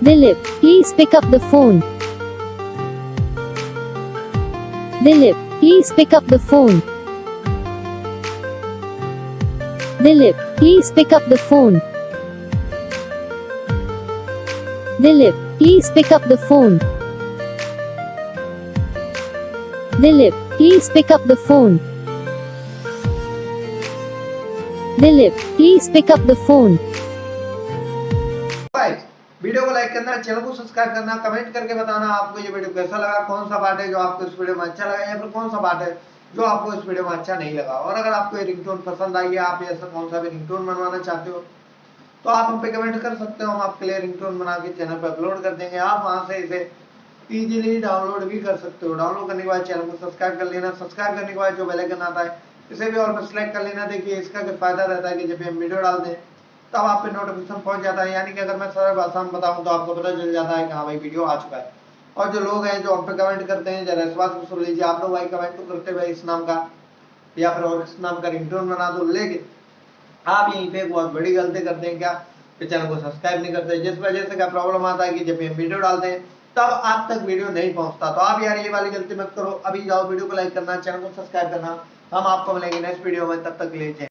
Dilip, please pick up the phone. Dilip, please pick up the phone. Dilip, please pick up the phone. Dilip, please pick up the phone. Dilip, please pick up the phone. Dilip, please pick up the phone. Video को like करना, channel को subscribe करना, comment करके बताना आपको ये video कैसा लगा, कौन सा पार्ट है जो आपको इस वीडियो में अच्छा लगा या फिर कौन सा पार्ट है जो आपको इस वीडियो में अच्छा नहीं लगा। और अगर आपको ये रिंगटोन पसंद आई है, आप ऐसा कौन सा भी रिंगटोन बनवाना चाहते हो तो आप हम पे कमेंट कर सकते हो। हम आपके लिए रिंगटोन बना के चैनल पर अपलोड कर देंगे। आप वहां से इसे इजीली डाउनलोड भी कर सकते हो। डाउनलोड करने के बाद चैनल को सब्सक्राइब कर लेना। सब्सक्राइब करने के बाद जो बेल आइकन आता है इसे भी ऑल पर सिलेक्ट कर लेना। देखिए इसका क्या फायदा रहता है कि जब भी हम वीडियो डालते हैं तब आप पे नोटिफिकेशन पहुंच जाता है। यानी कि अगर मैं सरल भाषा में बताऊं तो आपको पता चल जाता है कि हाँ भाई वीडियो आ चुका है। और जो लोग हैं जो हम पे कमेंट करते हैं, जरा इस बात को सुन लीजिए। आप लोग भाई कमेंट तो करते भाई इस नाम का या फिर और किस नाम का रिंगटोन बना दो, लेकिन आप यहीं पे बहुत बड़ी गलती करते हैं क्या कि चैनल को सब्सक्राइब नहीं करते, जिस वजह से क्या प्रॉब्लम आता है कि जब हम वीडियो डालते हैं तब आप तक वीडियो नहीं पहुंचता। तो आप यार ये वाली गलती मत करो। अभी जाओ वीडियो को लाइक करना, चैनल को सब्सक्राइब करना। हम आपको मिलेंगे नेक्स्ट वीडियो में, तब तक के लिए।